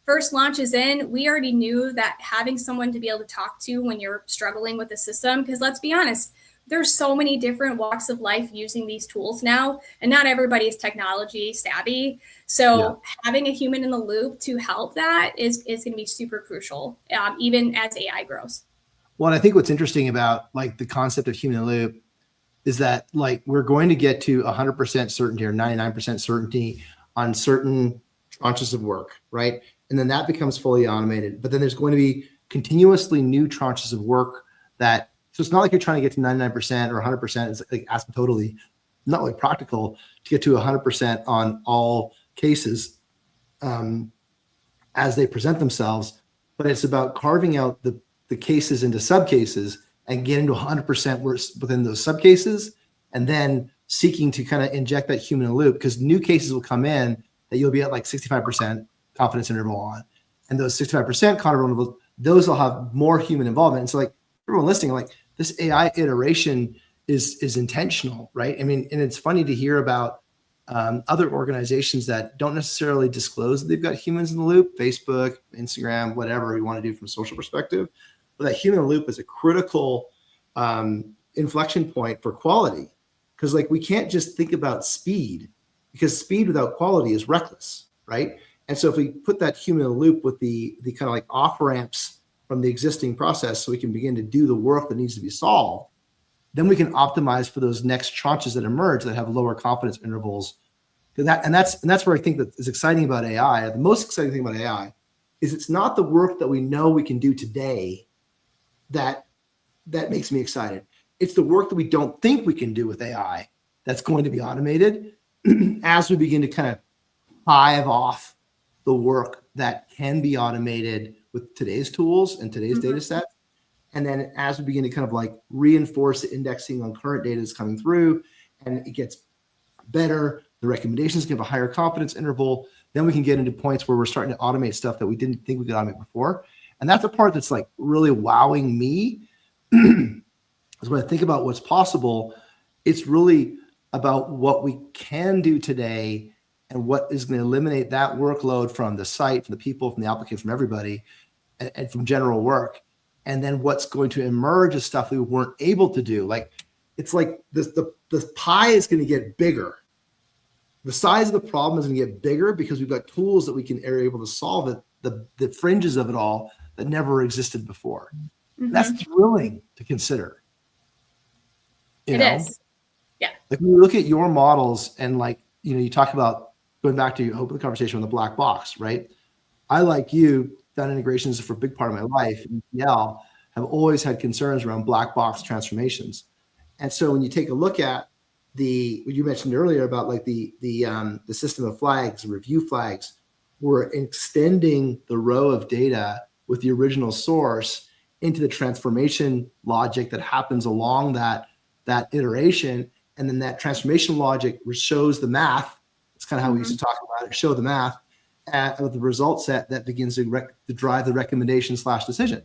first launches in, we already knew that having someone to be able to talk to when you're struggling with the system, because let's be honest, there's so many different walks of life using these tools now, and not everybody is technology savvy. So having a human in the loop to help that is going to be super crucial, even as AI grows. Well, and I think what's interesting about the concept of human in the loop is that we're going to get to 100% certainty or 99% certainty on certain tranches of work, right? And then that becomes fully automated. But then there's going to be continuously new tranches of work that. So it's not like you're trying to get to 99% or 100%. It's asymptotally not really practical to get to 100% on all cases as they present themselves. But it's about carving out the cases into subcases and getting to 100% within those subcases, and then seeking to kind of inject that human in the loop, because new cases will come in that you'll be at like 65% confidence interval on. And those 65% confidence intervals, those will have more human involvement. And so like everyone listening, like this AI iteration is intentional, right? I mean, and it's funny to hear about other organizations that don't necessarily disclose that they've got humans in the loop, Facebook, Instagram, whatever you want to do from a social perspective. But that human in the loop is a critical inflection point for quality. Because like we can't just think about speed, because speed without quality is reckless, right? And so if we put that human in the loop with the kind of like off ramps from the existing process, so we can begin to do the work that needs to be solved, then we can optimize for those next tranches that emerge that have lower confidence intervals. And that's where I think that is exciting about AI. The most exciting thing about AI is it's not the work that we know we can do today that makes me excited. It's the work that we don't think we can do with AI that's going to be automated as we begin to kind of hive off the work that can be automated with today's tools and today's data set. And then as we begin to kind of like reinforce the indexing on current data that's coming through and it gets better, the recommendations give a higher confidence interval, then we can get into points where we're starting to automate stuff that we didn't think we could automate before. And that's the part that's like really wowing me. Is when I think about what's possible, it's really about what we can do today and what is going to eliminate that workload from the site, from the people, from the application, from everybody, and from general work. And then what's going to emerge is stuff that we weren't able to do. Like it's like the pie is going to get bigger. The size of the problem is going to get bigger because we've got tools that we are able to solve it, the fringes of it all that never existed before. That's thrilling to consider. It is. Yeah. Like when you look at your models and like, you talk about going back to your open conversation on the black box, right? I, like you, done integrations for a big part of my life. And ETL have always had concerns around black box transformations. And so when you take a look at what you mentioned earlier about like the system of flags, review flags, we're extending the row of data with the original source into the transformation logic that happens along that iteration. And then that transformation logic shows the math. It's kind of how we used to talk about it, show the math with the result set that begins to drive the recommendation / decision.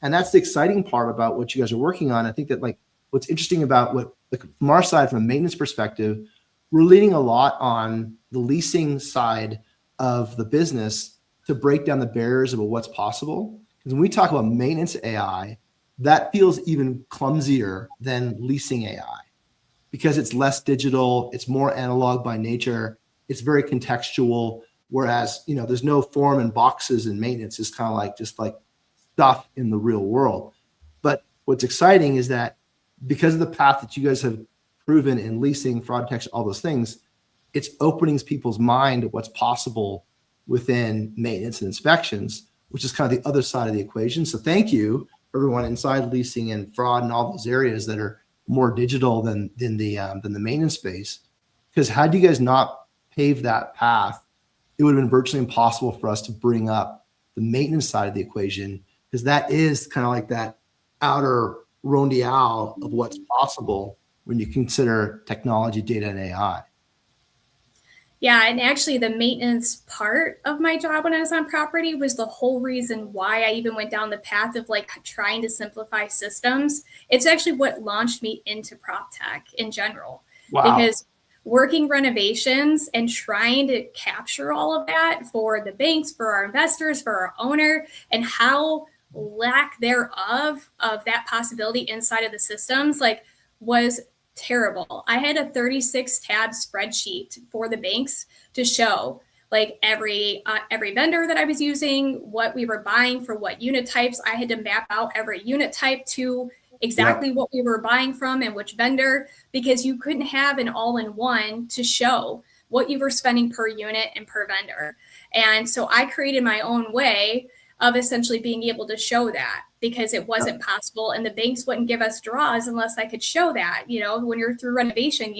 And that's the exciting part about what you guys are working on. I think that like what's interesting about from our side, from a maintenance perspective, we're leaning a lot on the leasing side of the business to break down the barriers about what's possible. Because when we talk about maintenance AI, that feels even clumsier than leasing AI because it's less digital, it's more analog by nature, it's very contextual. Whereas, there's no form and boxes in maintenance. It's kind of like just like stuff in the real world. But what's exciting is that because of the path that you guys have proven in leasing, fraud detection, all those things, it's opening people's mind to what's possible within maintenance and inspections, which is kind of the other side of the equation. So thank you, everyone inside leasing and fraud and all those areas that are more digital than the maintenance space. Because had you guys not paved that path, it would have been virtually impossible for us to bring up the maintenance side of the equation, because that is kind of like that outer rondial of what's possible when you consider technology, data, and AI. Yeah, and actually the maintenance part of my job when I was on property was the whole reason why I even went down the path of like trying to simplify systems. It's actually what launched me into prop tech in general. Wow. Because working renovations and trying to capture all of that for the banks, for our investors, for our owner, and how lack thereof of that possibility inside of the systems like was terrible. I had a 36 tab spreadsheet for the banks to show like every vendor that I was using, what we were buying for what unit types. I had to map out every unit type to exactly what we were buying from and which vendor, because you couldn't have an all-in-one to show what you were spending per unit and per vendor. And so I created my own way of essentially being able to show that, because it wasn't possible, and the banks wouldn't give us draws unless I could show that. When you're through renovation,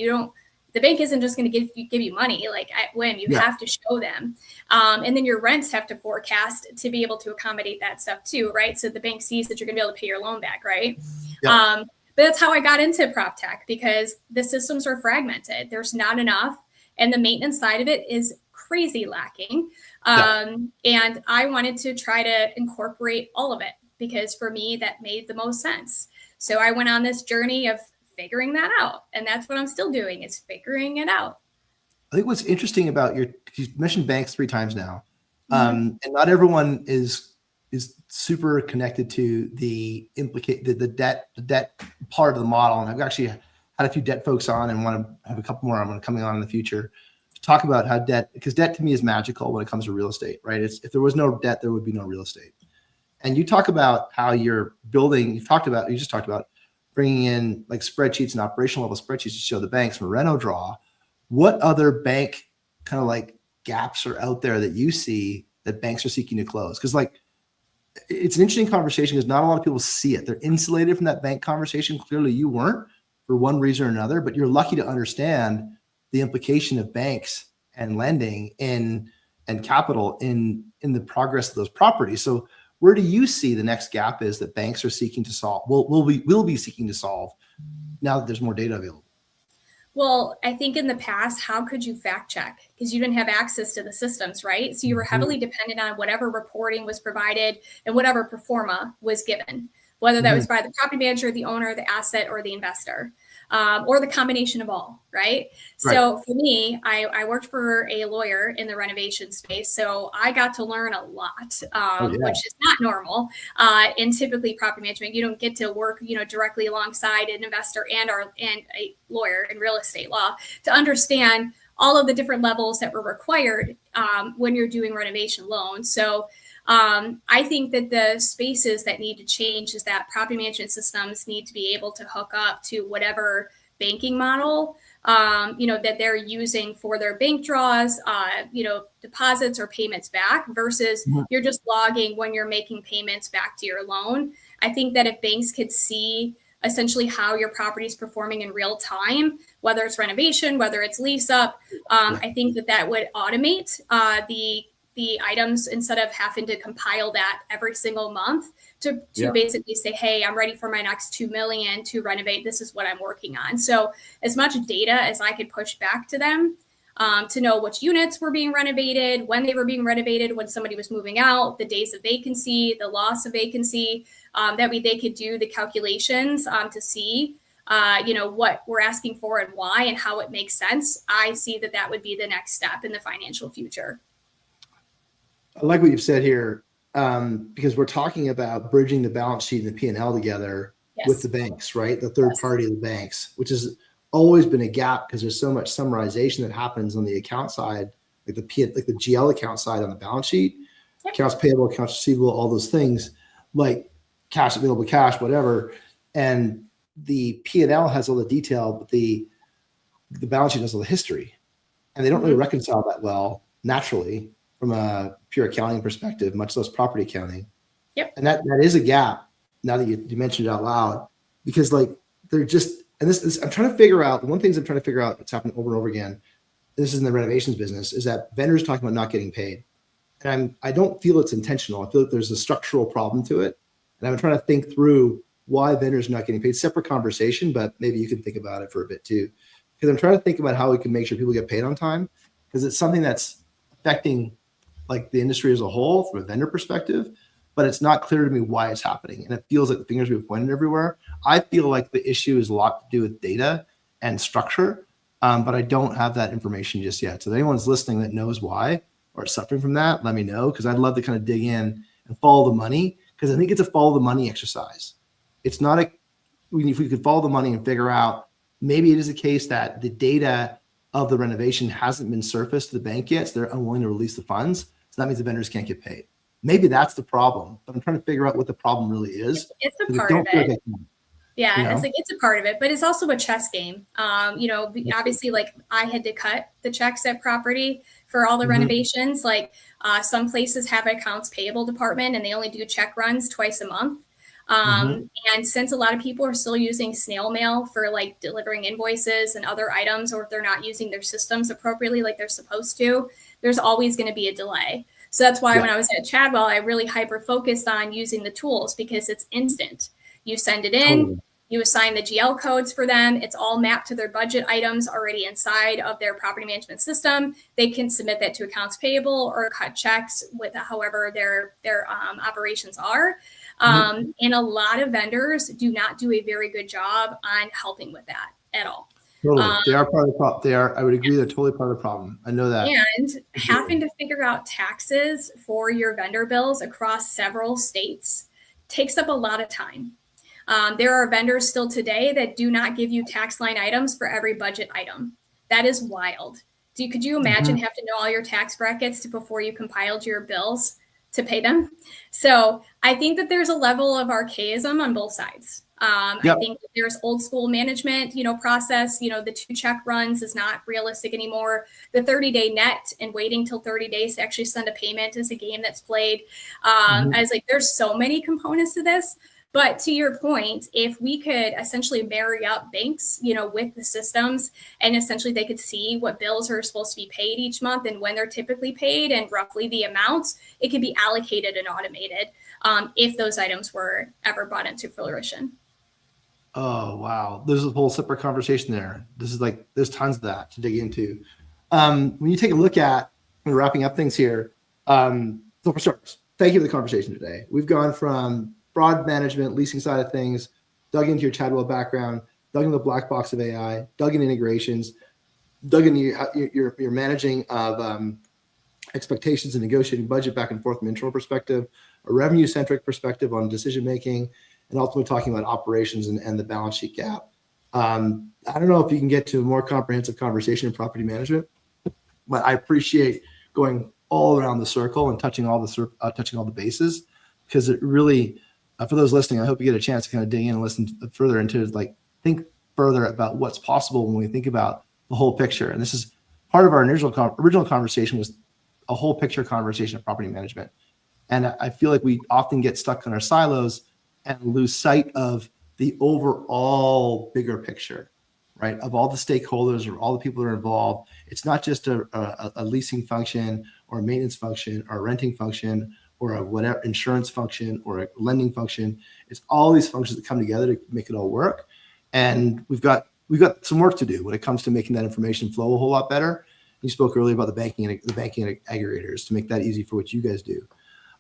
the bank isn't just going to give you money like at whim. You have to show them, and then your rents have to forecast to be able to accommodate that stuff too, right? So the bank sees that you're going to be able to pay your loan back, right? But that's how I got into prop tech, because the systems are fragmented. There's not enough, and the maintenance side of it is crazy lacking. Yeah. And I wanted to try to incorporate all of it because for me, that made the most sense. So I went on this journey of figuring that out. And that's what I'm still doing, is figuring it out. I think what's interesting about you mentioned banks 3 times now. Mm-hmm. And not everyone is super connected to the debt part of the model. And I've actually had a few debt folks on and want to have a couple more I'm going to coming on in the future to talk about how because debt to me is magical when it comes to real estate, right? If there was no debt, there would be no real estate. And you talk about how you're building, you just talked about bringing in like spreadsheets and operational level spreadsheets to show the banks from Reno draw. What other bank kind of like gaps are out there that you see that banks are seeking to close? Because like, it's an interesting conversation because not a lot of people see it. They're insulated from that bank conversation. Clearly you weren't for one reason or another, but you're lucky to understand the implication of banks and lending and capital in the progress of those properties. So where do you see the next gap is that banks are seeking to solve? Will be seeking to solve now that there's more data available? Well, I think in the past, how could you fact check? Because you didn't have access to the systems, right? So you were heavily dependent on whatever reporting was provided and whatever pro forma was given, whether that was by the property manager, the owner, the asset, or the investor, or the combination of all, right? So for me, I worked for a lawyer in the renovation space, so I got to learn a lot, which is not normal. In typically property management, you don't get to work, directly alongside an investor and a lawyer in real estate law to understand all of the different levels that were required when you're doing renovation loans. So I think that the spaces that need to change is that property management systems need to be able to hook up to whatever banking model, that they're using for their bank draws, deposits or payments back versus you're just logging when you're making payments back to your loan. I think that if banks could see essentially how your property is performing in real time, whether it's renovation, whether it's lease up, I think that would automate the items instead of having to compile that every single month to basically say, hey, I'm ready for my next 2 million to renovate. This is what I'm working on. So as much data as I could push back to them to know which units were being renovated, when they were being renovated, when somebody was moving out, the days of vacancy, the loss of vacancy, that way they could do the calculations to see what we're asking for and why and how it makes sense. I see that would be the next step in the financial future. I like what you've said here, because we're talking about bridging the balance sheet and the P&L together with the banks, right? The third party of the banks, which has always been a gap because there's so much summarization that happens on the account side, like the GL account side on the balance sheet, accounts payable, accounts receivable, all those things, like cash, available cash, whatever. And the P&L has all the detail, but the balance sheet has all the history. And they don't really reconcile that well naturally from a pure accounting perspective, much less property accounting. And that is a gap now that you mentioned it out loud, because like they're just, and this I'm trying to figure out, one of the things I'm trying to figure out that's happened over and over again, this is in the renovations business, is that vendors talking about not getting paid. And I don't feel it's intentional. I feel like there's a structural problem to it. And I'm trying to think through why vendors are not getting paid. Separate conversation, but maybe you can think about it for a bit too. Because I'm trying to think about how we can make sure people get paid on time, because it's something that's affecting like the industry as a whole from a vendor perspective, but it's not clear to me why it's happening. And it feels like the fingers being pointed everywhere. I feel like the issue is a lot to do with data and structure, but I don't have that information just yet. So if anyone's listening that knows why or is suffering from that, let me know, because I'd love to kind of dig in and follow the money, because I think it's a follow the money exercise. It's not if we could follow the money and figure out, maybe it is a case that the data of the renovation hasn't been surfaced to the bank yet, so they're unwilling to release the funds. So that means the vendors can't get paid. Maybe that's the problem, but I'm trying to figure out what the problem really is. It's a part of it. It's a part of it, but it's also a chess game. Obviously, like I had to cut the checks at property for all the renovations. Like some places have an accounts payable department and they only do check runs twice a month. And since a lot of people are still using snail mail for like delivering invoices and other items, or if they're not using their systems appropriately like they're supposed to, there's always going to be a delay. So that's why when I was at Chadwell, I really hyper focused on using the tools because it's instant. You send it in, You assign the GL codes for them. It's all mapped to their budget items already inside of their property management system. They can submit that to accounts payable or cut checks with however their operations are. And a lot of vendors do not do a very good job on helping with that at all. Totally. They are part of the problem. I would agree, they're totally part of the problem. I know that. And having to figure out taxes for your vendor bills across several states takes up a lot of time. There are vendors still today that do not give you tax line items for every budget item. That is wild. Could you imagine have to know all your tax brackets before you compiled your bills to pay them? So I think that there's a level of archaism on both sides. I think that there's old school management, process, the 2 check runs is not realistic anymore. The 30-day net and waiting till 30 days to actually send a payment is a game that's played. I was like, there's so many components to this. But to your point, if we could essentially marry up banks, with the systems, and essentially they could see what bills are supposed to be paid each month and when they're typically paid and roughly the amounts, it could be allocated and automated if those items were ever brought into fruition. Oh, wow. There's a whole separate conversation there. This is there's tons of that to dig into. When you take a look at, we're wrapping up things here. So for starters, thank you for the conversation today. We've gone from fraud management, leasing side of things, dug into your Chadwell background, dug into the black box of AI, dug into integrations, dug into your managing of expectations and negotiating budget back and forth from an internal perspective, a revenue-centric perspective on decision-making, and ultimately talking about operations and the balance sheet gap. I don't know if you can get to a more comprehensive conversation in property management, but I appreciate going all around the circle and touching all the bases, because it really, for those listening, I hope you get a chance to kind of dig in and listen further into think further about what's possible when we think about the whole picture. And this is part of our original conversation was a whole picture conversation of property management. And I feel like we often get stuck in our silos and lose sight of the overall bigger picture, right? Of all the stakeholders or all the people that are involved. It's not just a leasing function or a maintenance function or a renting function or a whatever insurance function or a lending function. It's all these functions that come together to make it all work. And we've got some work to do when it comes to making that information flow a whole lot better. You spoke earlier about the banking aggregators to make that easy for what you guys do.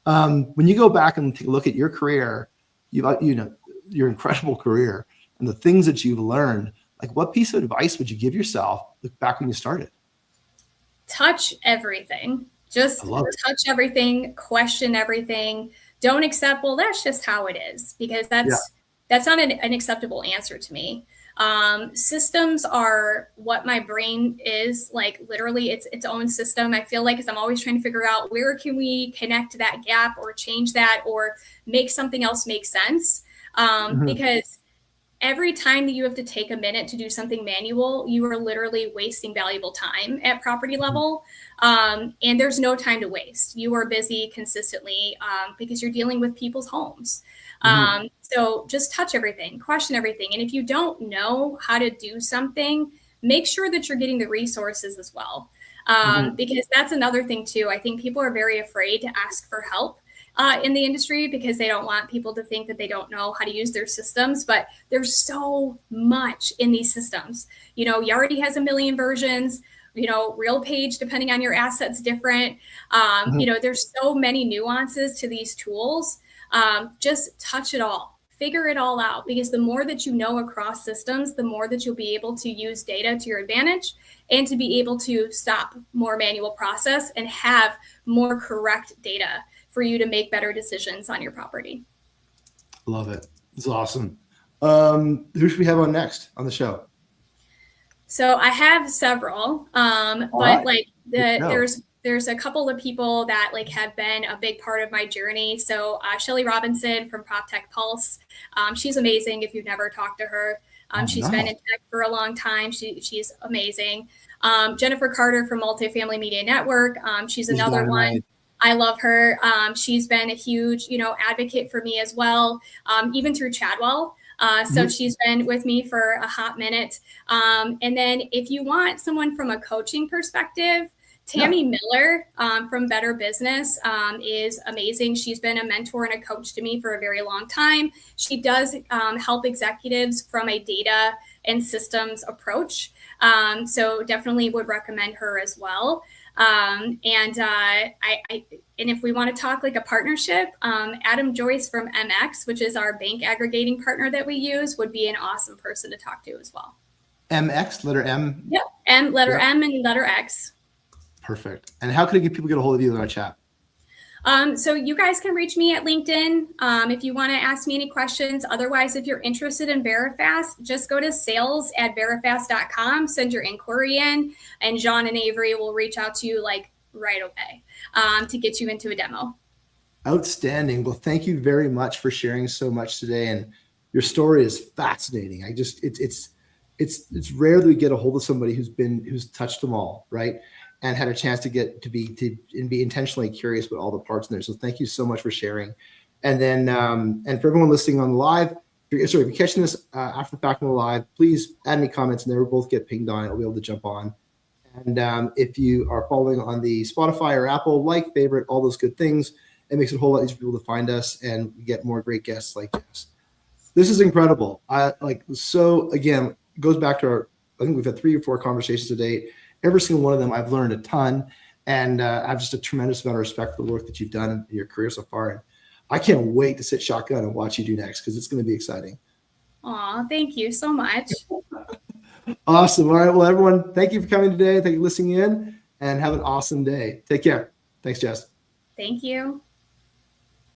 When you go back and take a look at your career, your incredible career and the things that you've learned, what piece of advice would you give yourself back when you started? Touch everything. Just touch everything, question everything. Don't accept, well, that's just how it is, because that's not an acceptable answer to me. Systems are what my brain is, literally it's its own system. I feel like as I'm always trying to figure out where can we connect that gap or change that or make something else make sense. Because every time that you have to take a minute to do something manual, you are literally wasting valuable time at property level. And there's no time to waste. You are busy consistently because you're dealing with people's homes. So just touch everything, question everything. And if you don't know how to do something, make sure that you're getting the resources as well. Because that's another thing too. I think people are very afraid to ask for help in the industry because they don't want people to think that they don't know how to use their systems, but there's so much in these systems. Yardi has a million versions, RealPage, depending on your assets, different. There's so many nuances to these tools. Just touch it all, figure it all out, because the more that you know across systems, the more that you'll be able to use data to your advantage and to be able to stop more manual process and have more correct data for you to make better decisions on your property. Love it. It's awesome. Who should we have on next on the show? So I have several, but there's a couple of people that have been a big part of my journey. So Shelly Robinson from PropTech Pulse, she's amazing. If you've never talked to her, she's been in tech for a long time. She's amazing. Jennifer Carter from Multifamily Media Network. She's another one. I love her. She's been a huge, advocate for me as well, even through Chadwell. So she's been with me for a hot minute. And then if you want someone from a coaching perspective, Tammy Miller from Better Business is amazing. She's been a mentor and a coach to me for a very long time. She does help executives from a data and systems approach. So definitely would recommend her as well. And if we want to talk like a partnership, Adam Joyce from MX, which is our bank aggregating partner that we use, would be an awesome person to talk to as well. MX, letter M? Yep. Letter M and letter X. Perfect. And how can people get a hold of you in our chat? So you guys can reach me at LinkedIn if you want to ask me any questions. Otherwise, if you're interested in Verifast, just go to sales@verifast.com, send your inquiry in, and John and Avery will reach out to you like right away to get you into a demo. Outstanding. Well, thank you very much for sharing so much today. And your story is fascinating. It's rare that we get a hold of somebody who's touched them all, right? And had a chance to be intentionally curious about all the parts in there. So thank you so much for sharing. And then, and for everyone listening on the live, if you're catching this after the fact on the live, please add any comments and they will both get pinged on. I'll be able to jump on. And if you are following on the Spotify or Apple, like, favorite, all those good things, it makes it a whole lot easier for people to find us and get more great guests like Jess. This is incredible. So again, it goes back to I think we've had 3 or 4 conversations to date. Every single one of them, I've learned a ton, and I have just a tremendous amount of respect for the work that you've done in your career so far. And I can't wait to sit shotgun and watch you do next because it's going to be exciting. Aw, thank you so much. Awesome. All right. Well, everyone, thank you for coming today. Thank you for listening in, and have an awesome day. Take care. Thanks, Jess. Thank you.